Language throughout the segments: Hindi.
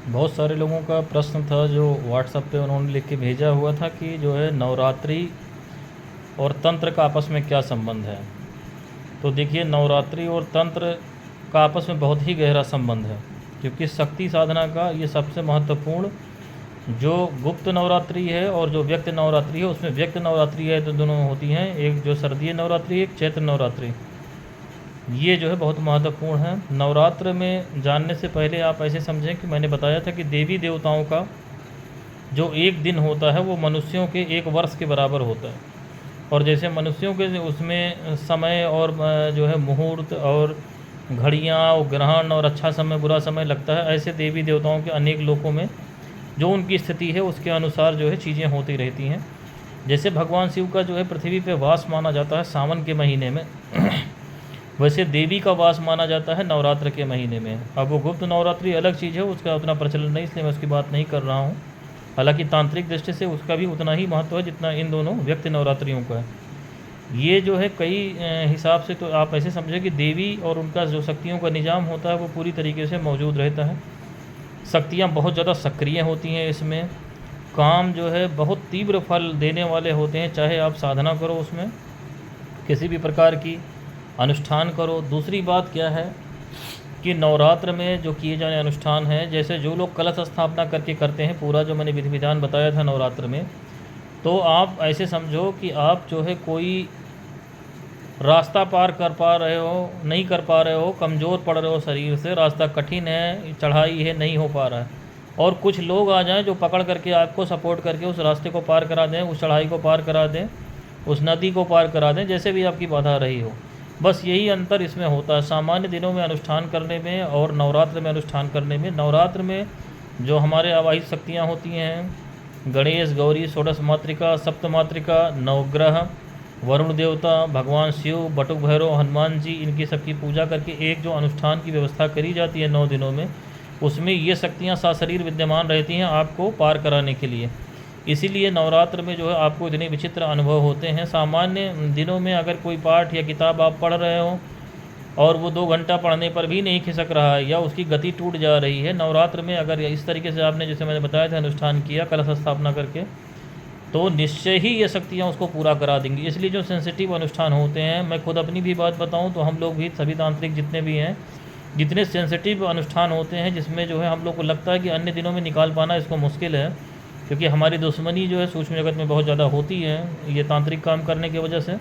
बहुत सारे लोगों का प्रश्न था जो व्हाट्सएप पे उन्होंने लिख के भेजा हुआ था कि जो है नवरात्रि और तंत्र का आपस में क्या संबंध है। तो देखिए, नवरात्रि और तंत्र का आपस में बहुत ही गहरा संबंध है, क्योंकि शक्ति साधना का ये सबसे महत्वपूर्ण जो गुप्त नवरात्रि है और जो व्यक्त नवरात्रि है, उसमें व्यक्त नवरात्रि है तो दोनों होती हैं, एक जो शारदीय नवरात्रि, एक चैत्र नवरात्रि। ये जो है बहुत महत्वपूर्ण है। नवरात्र में जानने से पहले आप ऐसे समझें कि मैंने बताया था कि देवी देवताओं का जो एक दिन होता है वो मनुष्यों के एक वर्ष के बराबर होता है। और जैसे मनुष्यों के उसमें समय और जो है मुहूर्त और घड़ियाँ और ग्रहण और अच्छा समय बुरा समय लगता है, ऐसे देवी देवताओं के अनेक लोकों में जो उनकी स्थिति है उसके अनुसार जो है चीज़ें होती रहती हैं। जैसे भगवान शिव का जो है पृथ्वी पे वास माना जाता है सावन के महीने में वैसे देवी का वास माना जाता है नवरात्र के महीने में। अब वो गुप्त नवरात्रि अलग चीज़ है, उसका उतना प्रचलन नहीं, इसलिए मैं उसकी बात नहीं कर रहा हूँ। हालांकि तांत्रिक दृष्टि से उसका भी उतना ही महत्व है जितना इन दोनों व्यक्ति नवरात्रियों का है। ये जो है कई हिसाब से तो आप ऐसे समझें कि देवी और उनका जो शक्तियों का निज़ाम होता है वो पूरी तरीके से मौजूद रहता है। शक्तियाँ बहुत ज़्यादा सक्रिय होती हैं इसमें। काम जो है बहुत तीव्र फल देने वाले होते हैं, चाहे आप साधना करो उसमें किसी भी प्रकार की अनुष्ठान करो। दूसरी बात क्या है कि नवरात्र में जो किए जाने अनुष्ठान हैं, जैसे जो लोग कलश स्थापना करके करते हैं, पूरा जो मैंने विधि विधान बताया था नवरात्र में, तो आप ऐसे समझो कि आप जो है कोई रास्ता पार कर पा रहे हो, नहीं कर पा रहे हो, कमज़ोर पड़ रहे हो शरीर से, रास्ता कठिन है, चढ़ाई है, नहीं हो पा रहा है, और कुछ लोग आ जाएं जो पकड़ करके आपको सपोर्ट करके उस रास्ते को पार करा दें, उस चढ़ाई को पार करा दें, उस नदी को पार करा दें, जैसे भी आपकी बाधा रही हो। बस यही अंतर इसमें होता है सामान्य दिनों में अनुष्ठान करने में और नवरात्र में अनुष्ठान करने में। नवरात्र में जो हमारे आवाहित शक्तियाँ होती हैं, गणेश, गौरी, षोडश मातृका, सप्त मातृका, नवग्रह, वरुण देवता, भगवान शिव, बटुक भैरव, हनुमान जी, इनकी सबकी पूजा करके एक जो अनुष्ठान की व्यवस्था करी जाती है 9 दिनों में, उसमें ये शक्तियाँ सशरीर विद्यमान रहती हैं आपको पार कराने के लिए। इसीलिए नवरात्र में जो है आपको इतने विचित्र अनुभव होते हैं। सामान्य दिनों में अगर कोई पाठ या किताब आप पढ़ रहे हो और वो 2 घंटा पढ़ने पर भी नहीं खिसक रहा है या उसकी गति टूट जा रही है, नवरात्र में अगर इस तरीके से आपने, जैसे मैंने बताया था, अनुष्ठान किया कलश स्थापना करके, तो निश्चय ही ये शक्तियाँ उसको पूरा करा देंगी। इसलिए जो सेंसिटिव अनुष्ठान होते हैं, मैं खुद अपनी भी बात बताऊं तो हम लोग भी सभी तांत्रिक जितने भी हैं, जितने सेंसिटिव अनुष्ठान होते हैं जिसमें जो है हम लोग को लगता है कि अन्य दिनों में निकाल पाना इसको मुश्किल है, क्योंकि हमारी दुश्मनी जो है सूक्ष्म जगत में बहुत ज़्यादा होती है ये तांत्रिक काम करने की वजह से,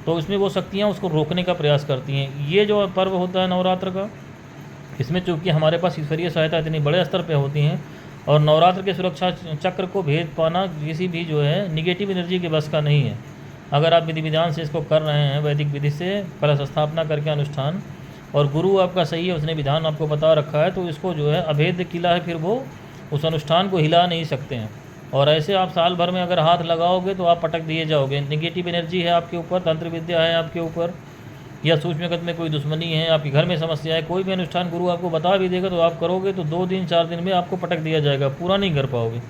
तो इसमें वो शक्तियाँ उसको रोकने का प्रयास करती हैं। ये जो पर्व होता है नवरात्र का, इसमें चूँकि हमारे पास ईश्वरीय सहायता इतनी बड़े स्तर पर होती हैं और नवरात्र के सुरक्षा चक्र को भेद पाना किसी भी जो है निगेटिव एनर्जी के बस का नहीं है। अगर आप विधि विधान से इसको कर रहे हैं, वैदिक विधि से कलश स्थापना करके अनुष्ठान, और गुरु आपका सही है, उसने विधान आपको बता रखा है, तो इसको जो है अभेद्य किला है, फिर वो उस अनुष्ठान को हिला नहीं सकते हैं। और ऐसे आप साल भर में अगर हाथ लगाओगे तो आप पटक दिए जाओगे। निगेटिव एनर्जी है आपके ऊपर, तंत्र विद्या है आपके ऊपर, या सूक्ष्म जगत में कोई दुश्मनी है, आपके घर में समस्या है, कोई भी अनुष्ठान गुरु आपको बता भी देगा तो आप करोगे तो 2 दिन 4 दिन में आपको पटक दिया जाएगा, पूरा नहीं कर पाओगे।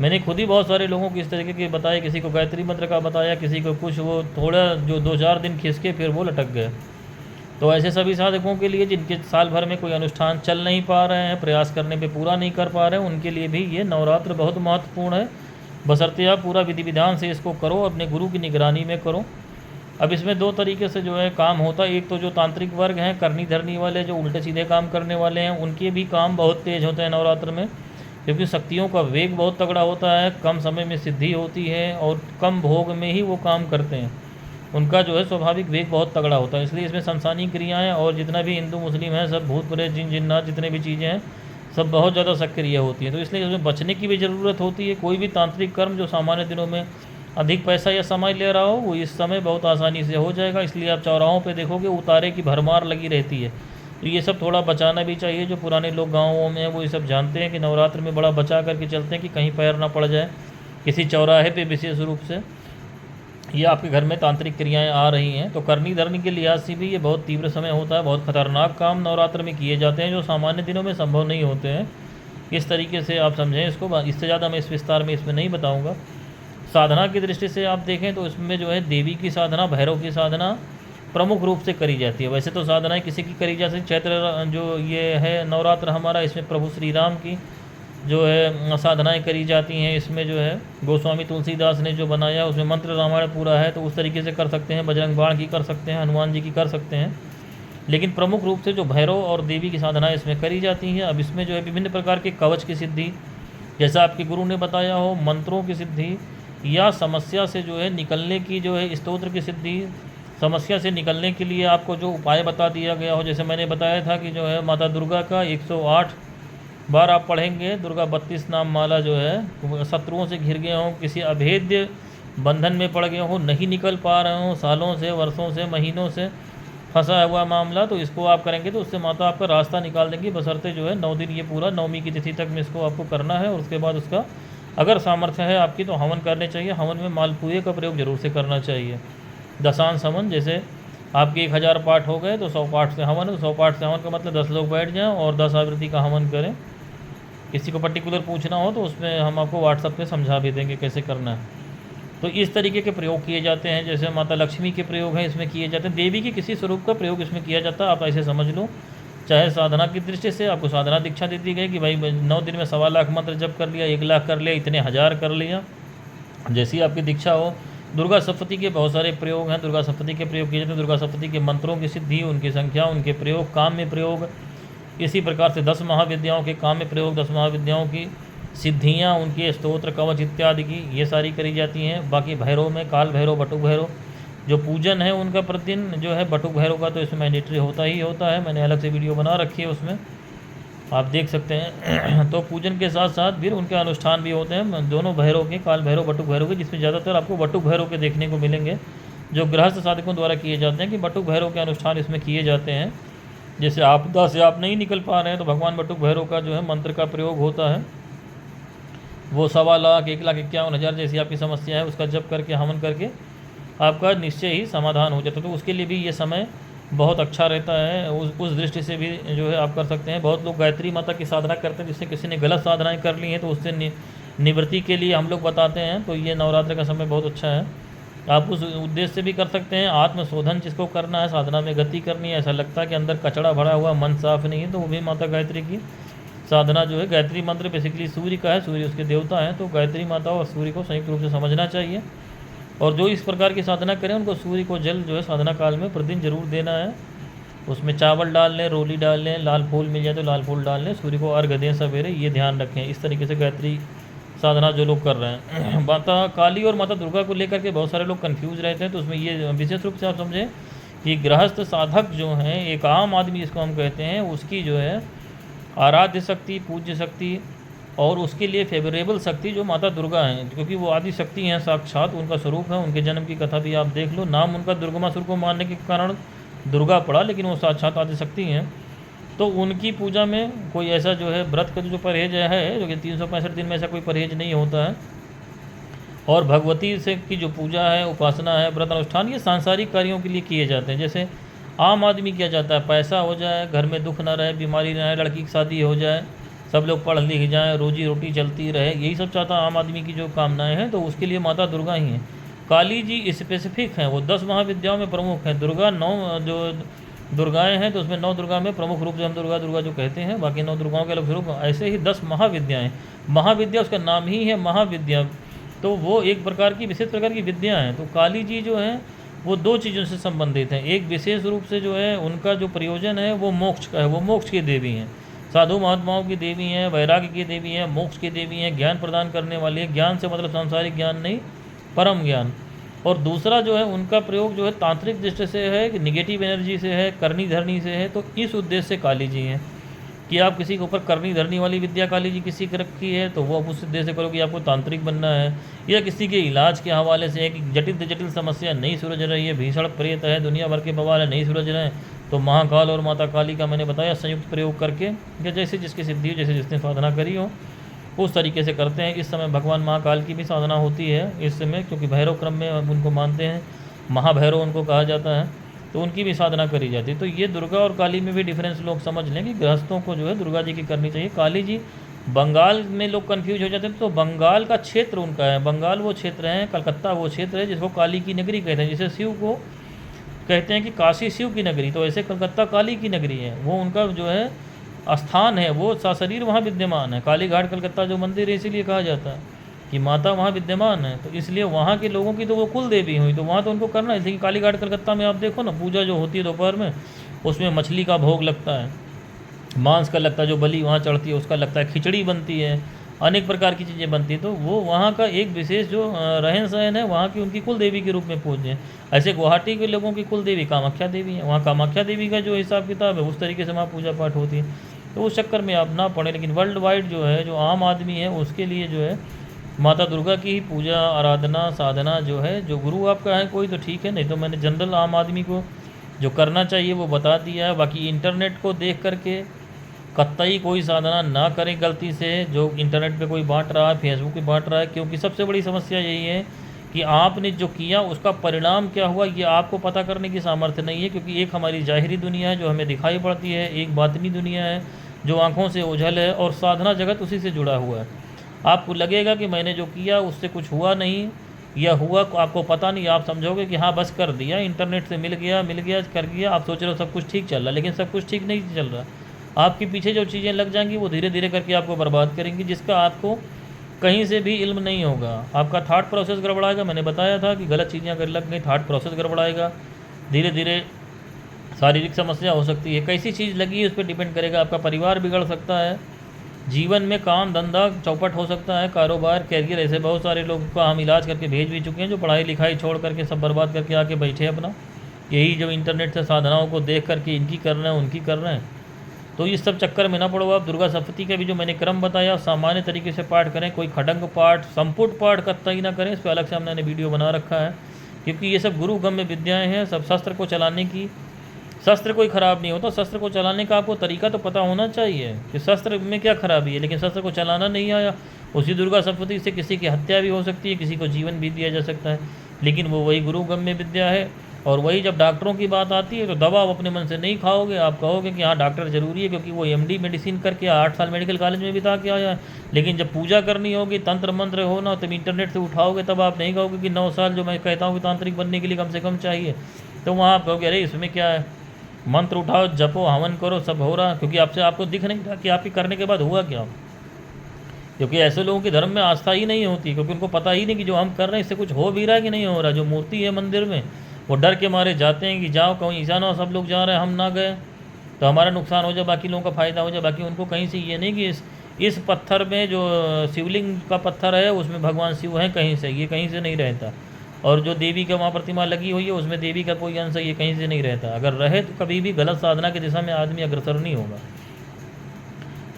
मैंने खुद ही बहुत सारे लोगों को इस तरीके के बताए, किसी को गायत्री मंत्र का बताया, किसी को कुछ, वो थोड़ा जो 2-4 दिन खिसके फिर वो लटक गए। तो ऐसे सभी साधकों के लिए जिनके साल भर में कोई अनुष्ठान चल नहीं पा रहे हैं, प्रयास करने पे पूरा नहीं कर पा रहे हैं, उनके लिए भी ये नवरात्र बहुत महत्वपूर्ण है। बशर्ते आप पूरा विधि विधान से इसको करो, अपने गुरु की निगरानी में करो। अब इसमें 2 तरीके से जो है काम होता है। एक तो जो तांत्रिक वर्ग हैं, करनी धरनी वाले, जो उल्टे सीधे काम करने वाले हैं, उनके भी काम बहुत तेज़ होते हैं नवरात्र में, क्योंकि शक्तियों का वेग बहुत तगड़ा होता है, कम समय में सिद्धि होती है और कम भोग में ही वो काम करते हैं। उनका जो है स्वाभाविक वेग बहुत तगड़ा होता है, इसलिए इसमें शमशानी क्रियाएं और जितना भी हिंदू मुस्लिम है सब, भूत प्रेत जिन जिन्नात जितने भी चीज़ें हैं, सब बहुत ज़्यादा सक्रिय होती हैं। तो इसलिए इसमें बचने की भी ज़रूरत होती है। कोई भी तांत्रिक कर्म जो सामान्य दिनों में अधिक पैसा या समय ले रहा हो, वो इस समय बहुत आसानी से हो जाएगा। इसलिए आप चौराहों पे देखोगे उतारे की भरमार लगी रहती है। तो ये सब थोड़ा बचाना भी चाहिए। जो पुराने लोग गाँवों में हैं वो ये सब जानते हैं कि नवरात्र में बड़ा बचा करके चलते हैं कि कहीं पैर ना पड़ जाए किसी चौराहे पे विशेष रूप से। ये आपके घर में तांत्रिक क्रियाएं आ रही हैं तो करनी धरनी के लिहाज से भी ये बहुत तीव्र समय होता है। बहुत खतरनाक काम नवरात्र में किए जाते हैं जो सामान्य दिनों में संभव नहीं होते हैं। इस तरीके से आप समझें इसको। इससे ज़्यादा मैं इस विस्तार में इसमें नहीं बताऊँगा। साधना की दृष्टि से आप देखें तो इसमें जो है देवी की साधना, भैरव की साधना प्रमुख रूप से करी जाती है। वैसे तो साधनाएं किसी की करी जा सकती। चैत्र जो ये है नवरात्र हमारा, इसमें प्रभु श्री राम की जो है साधनाएं करी जाती हैं। इसमें जो है गोस्वामी तुलसीदास ने जो बनाया उसमें मंत्र रामायण पूरा है, तो उस तरीके से कर सकते हैं। बजरंग बाण की कर सकते हैं, हनुमान जी की कर सकते हैं, लेकिन प्रमुख रूप से जो भैरव और देवी की साधनाएं इसमें करी जाती हैं। अब इसमें जो है विभिन्न प्रकार के कवच की सिद्धि, जैसा आपके गुरु ने बताया हो, मंत्रों की सिद्धि, या समस्या से जो है निकलने की जो है स्तोत्र की सिद्धि, समस्या से निकलने के लिए आपको जो उपाय बता दिया गया हो। जैसे मैंने बताया था कि जो है माता दुर्गा का 108 बार आप पढ़ेंगे, दुर्गा 32 नाम माला जो है, शत्रुओं से घिर गए हों, किसी अभेद्य बंधन में पड़ गए हों, नहीं निकल पा रहे हों, सालों से, वर्षों से, महीनों से फंसा हुआ मामला, तो इसको आप करेंगे तो उससे माता आपका रास्ता निकाल देंगी। बशर्ते जो है 9 दिन ये पूरा नवमी की तिथि तक में इसको आपको करना है। और उसके बाद उसका अगर सामर्थ्य है आपकी तो हवन करने चाहिए। हवन में मालपुए का प्रयोग जरूर से करना चाहिए। दशांश हवन, जैसे आपके 1000 पाठ हो गए तो 100 पाठ से हवन है। 100 पाठ से हवन का मतलब 10 लोग बैठ जाएँ और 10 आवृत्ति का हवन करें। किसी को पर्टिकुलर पूछना हो तो उसमें हम आपको व्हाट्सएप पे समझा भी देंगे कैसे करना है। तो इस तरीके के प्रयोग किए जाते हैं। जैसे माता लक्ष्मी के प्रयोग हैं इसमें किए जाते हैं, देवी के किसी स्वरूप का प्रयोग इसमें किया जाता है। आप ऐसे समझ लो, चाहे साधना की दृष्टि से आपको साधना दीक्षा दे दी गई कि भाई 9 दिन में 1.25 लाख मंत्र जप कर लिया, 1 लाख कर लिया, इतने हज़ार कर लिया, जैसी आपकी दीक्षा हो। दुर्गा सप्तती के बहुत सारे प्रयोग हैं। दुर्गा सप्तती के प्रयोग किए जाते हैं। दुर्गा सप्तती के मंत्रों की सिद्धि, उनकी संख्या, उनके प्रयोग, काम में प्रयोग, इसी प्रकार से 10 महाविद्याओं के काम में प्रयोग, 10 महाविद्याओं की सिद्धियाँ, उनके स्तोत्र कवच इत्यादि की ये सारी करी जाती हैं। बाकी भैरव में काल भैरव, बटुक भैरव जो पूजन है उनका प्रतिदिन जो है, बटुक भैरव का तो इसमें मैंडेटरी होता ही होता है। मैंने अलग से वीडियो बना रखी है, उसमें आप देख सकते हैं। तो पूजन के साथ साथ फिर उनके अनुष्ठान भी होते हैं दोनों भैरव के, काल भैरव, बटुक भैरव के, जिसमें ज़्यादातर आपको बटुक भैरव के देखने को मिलेंगे जो गृहस्थ साधकों द्वारा किए जाते हैं, कि बटुक भैरव के अनुष्ठान इसमें किए जाते हैं। जैसे आपदा से आप नहीं निकल पा रहे हैं तो भगवान बटुक भैरव का जो है मंत्र का प्रयोग होता है। वो 1.25 लाख, 1,51,000 जैसी आपकी समस्या है उसका जप करके, हवन करके आपका निश्चय ही समाधान हो जाता है। तो उसके लिए भी ये समय बहुत अच्छा रहता है। उस दृष्टि से भी जो है आप कर सकते हैं। बहुत लोग गायत्री माता की साधना करते हैं, जिससे किसी ने गलत साधनाएँ कर ली हैं तो उससे निवृत्ति के लिए हम लोग बताते हैं। तो ये नवरात्र का समय बहुत अच्छा है। आप उस उद्देश्य से भी कर सकते हैं। आत्मशोधन जिसको करना है, साधना में गति करनी है, ऐसा लगता है कि अंदर कचड़ा भरा हुआ, मन साफ नहीं है, तो वो भी माता गायत्री की साधना जो है, गायत्री मंत्र बेसिकली सूर्य का है, सूर्य उसके देवता हैं, तो गायत्री माता और सूर्य को संयुक्त रूप से समझना चाहिए। और जो इस प्रकार की साधना करें उनको सूर्य को जल जो है साधना काल में प्रतिदिन जरूर देना है। उसमें चावल डाल लें, रोली डाल लें, लाल फूल मिल जाए तो लाल फूल डाल लें, सूर्य को अर्घ दें सवेरे, ये ध्यान रखें। इस तरीके से गायत्री साधना जो लोग कर रहे हैं। माता काली और माता दुर्गा को लेकर के बहुत सारे लोग कंफ्यूज रहते हैं, तो उसमें ये विशेष रूप से आप समझें कि गृहस्थ साधक जो हैं, एक आम आदमी जिसको हम कहते हैं, उसकी जो है आराध्य शक्ति, पूज्य शक्ति और उसके लिए फेवरेबल शक्ति जो माता दुर्गा हैं, क्योंकि वो आदि शक्ति हैं, साक्षात उनका स्वरूप है। उनके जन्म की कथा भी आप देख लो। नाम उनका दुर्गमासुर को मारने के कारण दुर्गा पड़ा, लेकिन वो साक्षात आदि शक्ति हैं। तो उनकी पूजा में कोई ऐसा जो है व्रत का जो परहेज है, जो कि 365 दिन में ऐसा कोई परहेज नहीं होता है। और भगवती से की जो पूजा है, उपासना है, व्रत अनुष्ठान, ये सांसारिक कार्यों के लिए किए जाते हैं। जैसे आम आदमी किया जाता है, पैसा हो जाए, घर में दुख ना रहे, बीमारी ना रहे, लड़की की शादी हो जाए, सब लोग पढ़ लिख जाएँ, रोजी रोटी चलती रहे, यही सब चाहता आम आदमी की जो कामनाएँ हैं, तो उसके लिए माता दुर्गा ही हैं। काली जी स्पेसिफिक हैं, वो 10 महाविद्याओं में प्रमुख हैं। दुर्गा 9 जो दुर्गाएं हैं तो उसमें 9 दुर्गा में प्रमुख रूप से हम दुर्गा दुर्गा जो कहते हैं, बाकी 9 दुर्गाओं के अलग स्वरूप। ऐसे ही 10 महाविद्याएँ, महाविद्या उसका नाम ही है महाविद्या, तो वो एक प्रकार की विशेष प्रकार की विद्या हैं। तो काली जी जो हैं वो 2 चीज़ों से संबंधित हैं। एक विशेष रूप से जो है उनका जो प्रयोजन है वो मोक्ष का है, वो मोक्ष की देवी हैं, साधु महात्माओं की देवी हैं, वैराग्य की देवी हैं, मोक्ष की देवी हैं, ज्ञान प्रदान करने वाली है। ज्ञान से मतलब सांसारिक ज्ञान नहीं, परम ज्ञान। और दूसरा जो है उनका प्रयोग जो है तांत्रिक दृष्टि से है, कि निगेटिव एनर्जी से है, करनी धरनी से है। तो इस उद्देश्य से काली जी हैं कि आप किसी के ऊपर करनी धरनी वाली विद्या काली जी किसी की रखी है तो वो आप उस उद्देश्य से करो कि आपको तांत्रिक बनना है, या किसी के इलाज के हवाले से है कि जटिल से जटिल समस्या नहीं सुलझ रही है, भीषण प्रेत है, दुनिया भर के बवाल है, नहीं सुलझ रहे हैं, तो महाकाल और माता काली का मैंने बताया संयुक्त प्रयोग करके, या जैसे जिसकी सिद्धि हो, जैसे जिसने साधना करी हो उस तरीके से करते हैं। इस समय भगवान महाकाल की भी साधना होती है इस समय, क्योंकि भैरव क्रम में उनको मानते हैं, महाभैरव उनको कहा जाता है, तो उनकी भी साधना करी जाती है। तो ये दुर्गा और काली में भी डिफरेंस लोग समझ लें कि गृहस्थों को जो है दुर्गा जी की करनी चाहिए। काली जी बंगाल में लोग कंफ्यूज हो जाते हैं, तो बंगाल का क्षेत्र उनका है, बंगाल वो क्षेत्र है, कलकत्ता वो क्षेत्र है जिसको काली की नगरी कहते हैं। जैसे शिव को कहते हैं कि काशी शिव की नगरी, तो ऐसे कलकत्ता काली की नगरी है। वो उनका जो है स्थान है, वो सशरीर वहाँ विद्यमान है। काली घाट कलकत्ता जो मंदिर है इसीलिए कहा जाता है कि माता वहाँ विद्यमान है, तो इसलिए वहाँ के लोगों की तो वो कुल देवी हुई, तो वहाँ तो उनको करना है। जैसे कि काली घाट कलकत्ता में आप देखो ना, पूजा जो होती है दोपहर में, उसमें मछली का भोग लगता है, मांस का लगता है, जो बलि वहाँ चढ़ती है उसका लगता है, खिचड़ी बनती है, अनेक प्रकार की चीज़ें बनती हैं। तो वो वहाँ का एक विशेष जो रहन सहन है, वहाँ की उनकी कुल देवी के रूप में पूजते हैं। ऐसे गुवाहाटी के लोगों की कुल देवी कामाख्या देवी है, वहाँ कामाख्या देवी का जो हिसाब किताब है उस तरीके से वहाँ पूजा पाठ होती है। तो उस चक्कर में आप ना पढ़ें, लेकिन वर्ल्ड वाइड जो है, जो आम आदमी है उसके लिए जो है माता दुर्गा की ही पूजा आराधना साधना जो है, जो गुरु आपका है कोई तो ठीक है, नहीं तो मैंने जनरल आम आदमी को जो करना चाहिए वो बता दिया है। बाकी इंटरनेट को देख करके कतई कोई साधना ना करें गलती से, जो इंटरनेट पे कोई बांट रहा है, फेसबुक पे बांट रहा है, क्योंकि सबसे बड़ी समस्या यही है कि आपने जो किया उसका परिणाम क्या हुआ ये आपको पता करने की सामर्थ्य नहीं है। क्योंकि एक हमारी ज़ाहिरी दुनिया है जो हमें दिखाई पड़ती है, एक बातिनी दुनिया है जो आँखों से ओझल है, और साधना जगत उसी से जुड़ा हुआ है। आपको लगेगा कि मैंने जो किया उससे कुछ हुआ नहीं, या हुआ आपको पता नहीं, आप समझोगे कि हाँ बस कर दिया, इंटरनेट से मिल गया कर दिया, आप सोच रहे हो सब कुछ ठीक चल रहा है, लेकिन सब कुछ ठीक नहीं चल रहा। आपके पीछे जो चीज़ें लग जाएंगी वो धीरे धीरे करके आपको बर्बाद करेंगी, जिसका आपको कहीं से भी इल्म नहीं होगा। आपका थाट प्रोसेस गड़बड़ाएगा, मैंने बताया था कि गलत चीज़ें अगर लग गई थाट प्रोसेस गड़बड़ाएगा, धीरे धीरे शारीरिक समस्या हो सकती है। कैसी चीज़ लगी है उस पर डिपेंड करेगा, आपका परिवार बिगड़ सकता है, जीवन में काम धंधा चौपट हो सकता है, कारोबार कैरियर, ऐसे बहुत सारे लोगों का हम इलाज करके भेज भी चुके हैं जो पढ़ाई लिखाई छोड़ करके सब बर्बाद करके आके बैठे अपना, यही जो इंटरनेट से साधनाओं को देख करके इनकी कर रहे हैं उनकी कर रहे हैं। तो इस सब चक्कर में ना पड़ो आप। दुर्गा सप्तती का भी जो मैंने क्रम बताया सामान्य तरीके से पाठ करें, कोई खडंग पाठ संपुट पाठ कतई ना करें, इस पर अलग से हमने वीडियो बना रखा है, क्योंकि ये सब गुरु गम्य विद्याएँ हैं। सब शस्त्र को चलाने की, शस्त्र कोई ख़राब नहीं होता, शस्त्र को चलाने का आपको तरीका तो पता होना चाहिए कि शस्त्र में क्या खराबी है, लेकिन शस्त्र को चलाना नहीं आया, उसी दुर्गा सप्तती से किसी की हत्या भी हो सकती है, किसी को जीवन भी दिया जा सकता है। लेकिन वो वही गुरु गम्य विद्या है। और वही जब डॉक्टरों की बात आती है तो दवा आप अपने मन से नहीं खाओगे, आप कहोगे कि हाँ डॉक्टर ज़रूरी है क्योंकि वो एमडी मेडिसिन करके 8 साल मेडिकल कॉलेज में बिता के आया है। लेकिन जब पूजा करनी होगी, तंत्र मंत्र हो ना, तब इंटरनेट से उठाओगे, तब आप नहीं कहोगे कि 9 साल जो मैं कहता हूँ कि तांत्रिक बनने के लिए कम से कम चाहिए, तो वहाँ आप कहोगे अरे इसमें क्या है, मंत्र उठाओ, जपो, हवन करो, सब हो रहा, क्योंकि आपसे आपको दिख नहीं था कि आपके करने के बाद हुआ क्या। क्योंकि ऐसे लोगों की धर्म में आस्था ही नहीं होती, क्योंकि उनको पता ही नहीं कि जो हम कर रहे हैं इससे कुछ हो भी रहा है कि नहीं हो रहा। जो मूर्ति है मंदिर में वो डर के मारे जाते हैं कि जाओ कहीं ईशान हो, सब लोग जा रहे हैं, हम ना गए तो हमारा नुकसान हो जाए, बाकी लोगों का फ़ायदा हो जाए। बाकी उनको कहीं से ये नहीं कि इस पत्थर में जो शिवलिंग का पत्थर है उसमें भगवान शिव हैं, कहीं से ये कहीं से नहीं रहता। और जो देवी का वहाँ प्रतिमा लगी हुई है उसमें देवी का कोई अंश है, ये कहीं से नहीं रहता। अगर रहे तो कभी भी गलत साधना की दिशा में आदमी अग्रसर नहीं होगा।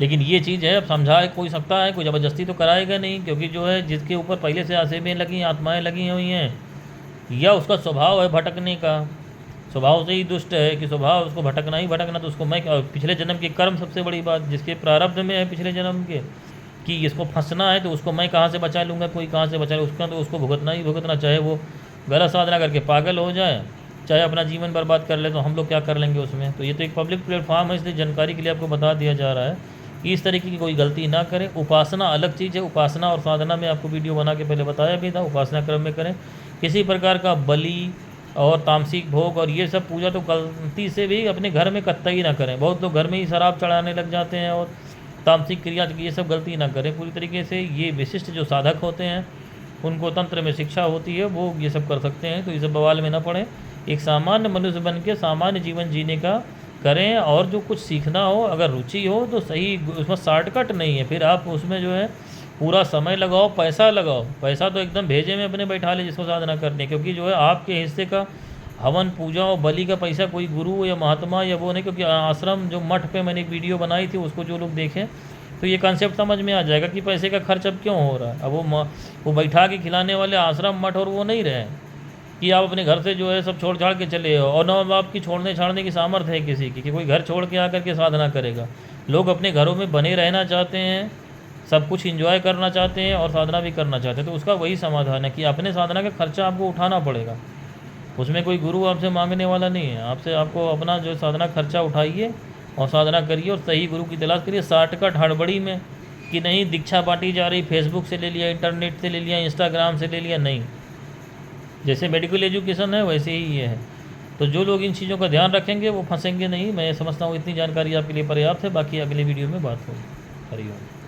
लेकिन ये चीज़ है, अब समझा कोई सकता है, कोई ज़बरदस्ती तो कराएगा नहीं, क्योंकि जो है जिसके ऊपर पहले से आसेबें लगी, आत्माएं लगी हुई हैं, या उसका स्वभाव है भटकने का, स्वभाव से ही दुष्ट है कि स्वभाव उसको भटकना ही भटकना, तो उसको मैं पिछले जन्म के कर्म, सबसे बड़ी बात जिसके प्रारब्ध में है पिछले जन्म के कि इसको फंसना है, तो उसको मैं कहाँ से बचा लूँगा, कोई कहाँ से बचा लूँ, उसका तो उसको भुगतना ही भुगतना, चाहे वो गलत साधना करके पागल हो जाए, चाहे अपना जीवन बर्बाद कर ले, तो हम लोग क्या कर लेंगे उसमें। तो ये तो एक पब्लिक प्लेटफॉर्म है, इसलिए जानकारी के लिए आपको बता दिया जा रहा है कि इस तरीके की कोई गलती ना करें। उपासना अलग चीज़ है, उपासना और साधना में आपको वीडियो बना के पहले बताया भी था। उपासना क्रम में करें, किसी प्रकार का बलि और तामसिक भोग और ये सब पूजा तो गलती से भी अपने घर में कतई ना करें। बहुत लोग घर में ही शराब चढ़ाने लग जाते हैं और तामसिक क्रिया, ये सब गलती ना करें पूरी तरीके से। ये विशिष्ट जो साधक होते हैं उनको तंत्र में शिक्षा होती है, वो ये सब कर सकते हैं, तो ये सब बवाल में ना पड़े। एक सामान्य मनुष्य बन के सामान्य जीवन जीने का करें, और जो कुछ सीखना हो, अगर रुचि हो तो सही, उसमें शॉर्टकट नहीं है। फिर आप उसमें जो है पूरा समय लगाओ, पैसा लगाओ, पैसा तो एकदम भेजे में अपने बैठा ले जिसको साधना करनी, क्योंकि जो है आपके हिस्से का हवन पूजा और बलि का पैसा कोई गुरु या महात्मा या वो नहीं। क्योंकि आश्रम जो मठ पे मैंने एक वीडियो बनाई थी, उसको जो लोग देखें तो ये कॉन्सेप्ट समझ में आ जाएगा कि पैसे का खर्च अब क्यों हो रहा है। अब वो बैठा के खिलाने वाले आश्रम मठ और वो नहीं रहे कि आप अपने घर से जो है सब छोड़ छाड़ के चले हो, और न आपकी छोड़ने छाड़ने की सामर्थ्य है किसी की कि कोई घर छोड़ के आकर के साधना करेगा। लोग अपने घरों में बने रहना चाहते हैं, सब कुछ एंजॉय करना चाहते हैं और साधना भी करना चाहते हैं, तो उसका वही समाधान है कि अपने साधना का खर्चा आपको उठाना पड़ेगा। उसमें कोई गुरु आपसे मांगने वाला नहीं है, आपको अपना जो साधना खर्चा उठाइए और साधना करिए और सही गुरु की तलाश करिए। शॉर्टकट हड़बड़ी में कि नहीं दीक्षा बांटी जा रही, फेसबुक से ले लिया, इंटरनेट से ले लिया, इंस्टाग्राम से ले लिया, नहीं। जैसे मेडिकल एजुकेशन है वैसे ही ये है। तो जो लोग इन चीज़ों का ध्यान रखेंगे वो फंसेंगे नहीं। मैं समझता हूँ इतनी जानकारी आपके लिए पर्याप्त है, बाकी अगले वीडियो में बात होगी। हरिओम।